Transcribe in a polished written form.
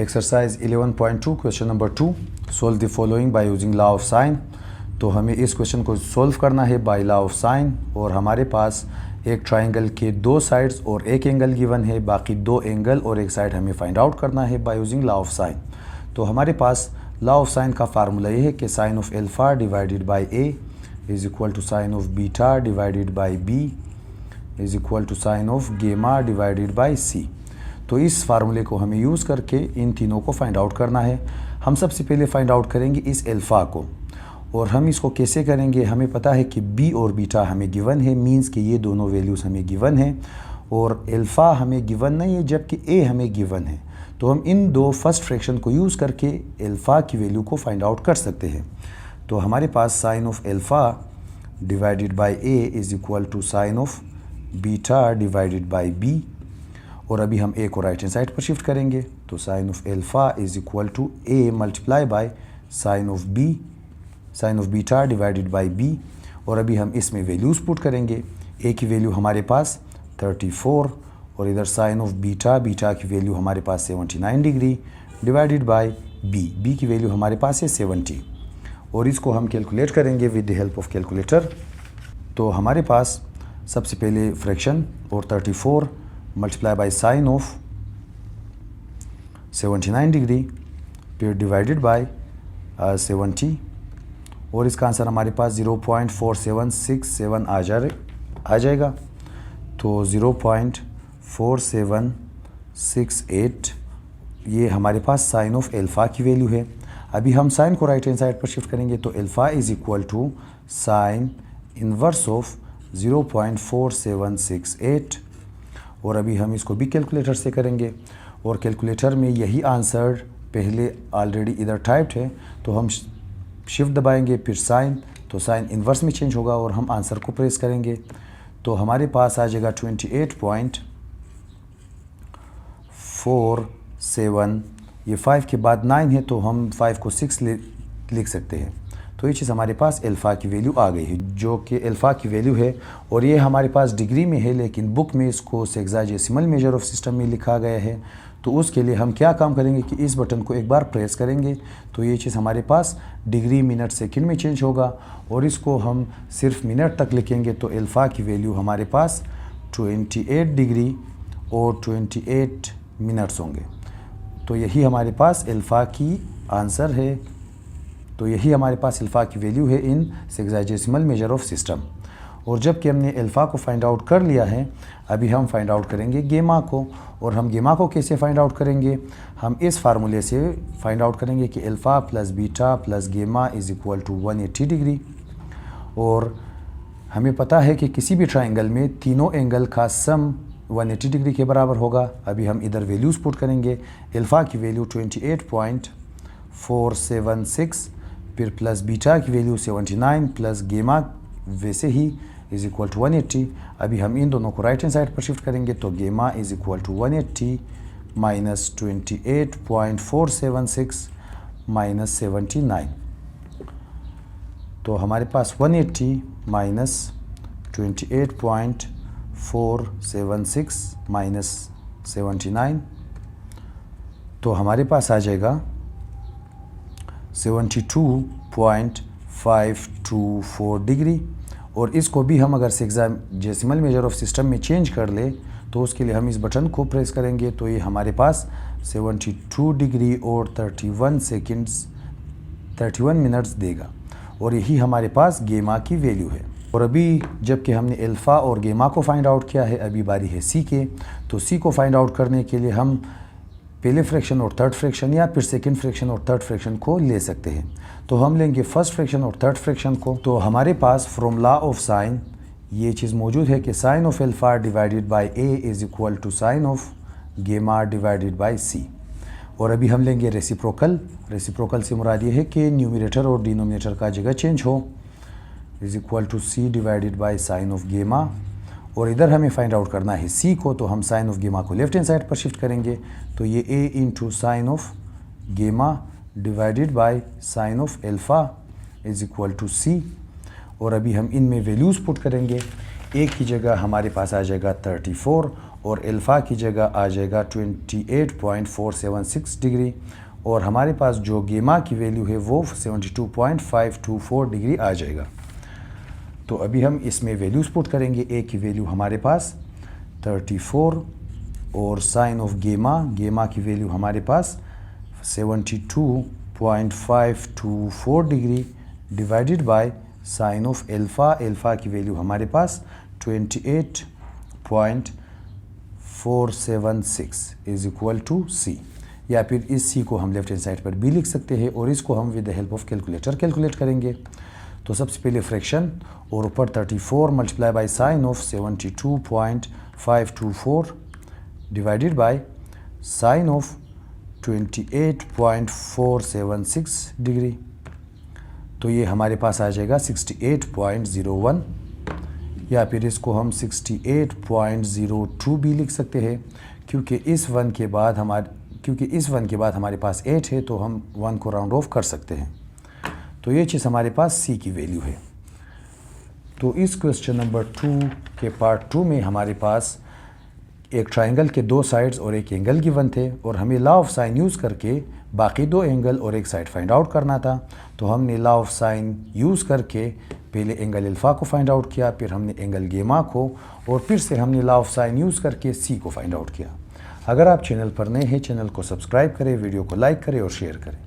Exercise 11.2 question number 2 solve the following bye using law of sine. तो हमें इस question को सोल्व करना है बाय लॉ ऑफ साइन और हमारे पास एक ट्राइंगल के दो साइड्स और एक एंगल गिवन है, बाकी दो एंगल और एक साइड हमें फाइंड आउट करना है by using law of sine. तो हमारे पास लॉ ऑफ साइन का फार्मूला ये है कि sine of alpha divided by A is equal to sine of beta divided by B is equal to sine of gamma divided by C. तो इस फार्मूले को हमें यूज़ करके इन तीनों को फाइंड आउट करना है। हम सबसे पहले फाइंड आउट करेंगे इस एल्फ़ा को, और हम इसको कैसे करेंगे, हमें पता है कि बी और बीटा हमें गिवन है, मींस कि ये दोनों वैल्यूज़ हमें गिवन है और एल्फ़ा हमें गिवन नहीं है जबकि ए हमें गिवन है। तो हम इन दो फर्स्ट फ्रैक्शन को यूज़ करके एल्फ़ा की वैल्यू को फाइंड आउट कर सकते हैं। तो हमारे पास sine of alpha divided by A is equal to sine of beta divided by B, और अभी हम ए को राइट हैंड साइड पर शिफ्ट करेंगे। तो sine of alpha is equal to A multiply by sine of beta divided by B, और अभी हम इसमें वैल्यूज़ पुट करेंगे। ए की वैल्यू हमारे पास 34 और इधर साइन ऑफ बीटा की वैल्यू हमारे पास 79 डिग्री डिवाइडेड बाय बी की वैल्यू हमारे पास है 70, और इसको हम कैलकुलेट करेंगे with the help of calculator. तो हमारे पास सबसे पहले फ्रैक्शन और 34 multiply by sine of 79 degree फिर डिवाइडेड बाय 70, और इसका आंसर हमारे पास 0.4767 आ जाएगा। तो 0.4768 ये हमारे पास साइन ऑफ एल्फ़ा की वैल्यू है। अभी हम साइन को राइट हैंड साइड पर शिफ्ट करेंगे तो alpha is equal to sine inverse of 0.4768, और अभी हम इसको भी कैलकुलेटर से करेंगे, और कैलकुलेटर में यही आंसर पहले ऑलरेडी इधर टाइप्ड है। तो हम शिफ्ट दबाएंगे फिर साइन, तो साइन इन्वर्स में चेंज होगा और हम आंसर को प्रेस करेंगे। तो हमारे पास आ जाएगा 28.47, ये 5 के बाद 9 है तो हम 5 को 6 लिख सकते हैं। तो ये चीज़ हमारे पास एल्फ़ा की वैल्यू आ गई है, जो कि एल्फ़ा की वैल्यू है, और ये हमारे पास डिग्री में है लेकिन बुक में इसको सेक्साडेसिमल मेजर ऑफ सिस्टम में लिखा गया है। तो उसके लिए हम क्या काम करेंगे कि इस बटन को एक बार प्रेस करेंगे तो ये चीज़ हमारे पास डिग्री मिनट सेकंड में चेंज होगा, और इसको हम सिर्फ मिनट तक लिखेंगे तो एल्फ़ा की वैल्यू हमारे पास 28 डिग्री और 28 मिनट्स होंगे। तो यही हमारे पास एल्फ़ा की आंसर है, तो यही हमारे पास एल्फ़ा की वैल्यू है इन सेक्साडेसिमल मेजर ऑफ सिस्टम। और जबकि हमने एल्फ़ा को फाइंड आउट कर लिया है, अभी हम फाइंड आउट करेंगे गेमा को। और हम गेमा को कैसे फाइंड आउट करेंगे, हम इस फार्मूले से फाइंड आउट करेंगे कि एल्फ़ा प्लस बीटा प्लस गेमा इज़ इक्वल टू 180 डिग्री। और हमें पता है कि किसी भी ट्राइंगल में तीनों एंगल का सम 180 डिग्री के बराबर होगा। अभी हम इधर वैल्यूज़ पुट करेंगे। एल्फ़ा की वैल्यू 28.476 फिर प्लस बीटा की वैल्यू 79 प्लस गेमा वैसे ही इज़ इक्वल टू 180। अभी हम इन दोनों को राइट हैंड साइड पर शिफ्ट करेंगे तो gamma is equal to 180 minus 28.476 minus 79। तो हमारे पास 180 माइनस 28.476 माइनस 79, तो हमारे पास आ जाएगा 72.524 डिग्री। और इसको भी हम अगर सेक्साडेसिमल मेजर ऑफ सिस्टम में चेंज कर ले तो उसके लिए हम इस बटन को प्रेस करेंगे तो ये हमारे पास 72 डिग्री और 31 मिनट्स देगा, और यही हमारे पास गेमा की वैल्यू है। और अभी जबकि हमने एल्फ़ा और गेमा को फाइंड आउट किया है, अभी बारी है सी के। तो सी को फाइंड आउट करने के लिए हम पहले फ्रैक्शन और थर्ड फ्रैक्शन या फिर सेकंड फ्रैक्शन और थर्ड फ्रैक्शन को ले सकते हैं। तो हम लेंगे फर्स्ट फ्रैक्शन और थर्ड फ्रैक्शन को। तो हमारे पास फ्रॉम लॉ ऑफ साइन ये चीज़ मौजूद है कि sine of alpha divided by A is equal to sine of gamma divided by C. और अभी हम लेंगे रेसिप्रोकल से मुराद ये है कि न्यूमरेटर और डिनोमिनेटर का जगह चेंज हो, is equal to C divided by sine of gamma. और इधर हमें फाइंड आउट करना है सी को, तो हम साइन ऑफ गेमा को लेफ्ट हैंड साइड पर शिफ्ट करेंगे तो ये A into sine of gamma divided by sine of alpha is equal to C. और अभी हम इनमें वैल्यूज़ पुट करेंगे। ए की जगह हमारे पास आ जाएगा 34 और अल्फ़ा की जगह आ जाएगा 28.476 डिग्री और हमारे पास जो गेमा की वैल्यू है वो 72.524 डिग्री आ जाएगा। तो अभी हम इसमें वैल्यूज़ पुट करेंगे। ए की वैल्यू हमारे पास 34 और साइन ऑफ गेमा की वैल्यू हमारे पास 72.524 degree divided by sine of alpha की वैल्यू हमारे पास 28.476 इज इक्वल टू सी। या फिर इस सी को हम लेफ्ट हैंड साइड पर भी लिख सकते हैं और इसको हम with the help of calculator calculate करेंगे। तो सबसे पहले फ्रैक्शन और ऊपर 34 multiply by sine of 72.524 divided by sine of 28.476 degree. तो ये हमारे पास आ जाएगा 68.01 या फिर इसको हम 68.02 भी लिख सकते हैं क्योंकि इस वन के बाद हमारे पास 8 है तो हम 1 को राउंड ऑफ कर सकते हैं। तो ये चीज़ हमारे पास सी की वैल्यू है। तो इस क्वेश्चन नंबर 2 के पार्ट 2 में हमारे पास एक ट्रायंगल के 2 साइड्स और एक एंगल गिवन थे और हमें लॉ ऑफ साइन यूज़ करके बाकी 2 एंगल और एक साइड फाइंड आउट करना था। तो हमने लॉ ऑफ साइन यूज़ करके पहले एंगल अल्फ़ा को फाइंड आउट किया, फिर हमने एंगल गेमा को और फिर से हमने लॉ ऑफ साइन यूज़ करके सी को फाइंड आउट किया। अगर आप चैनल पर नए हैं, चैनल को सब्सक्राइब करें, वीडियो को लाइक करें और शेयर करें।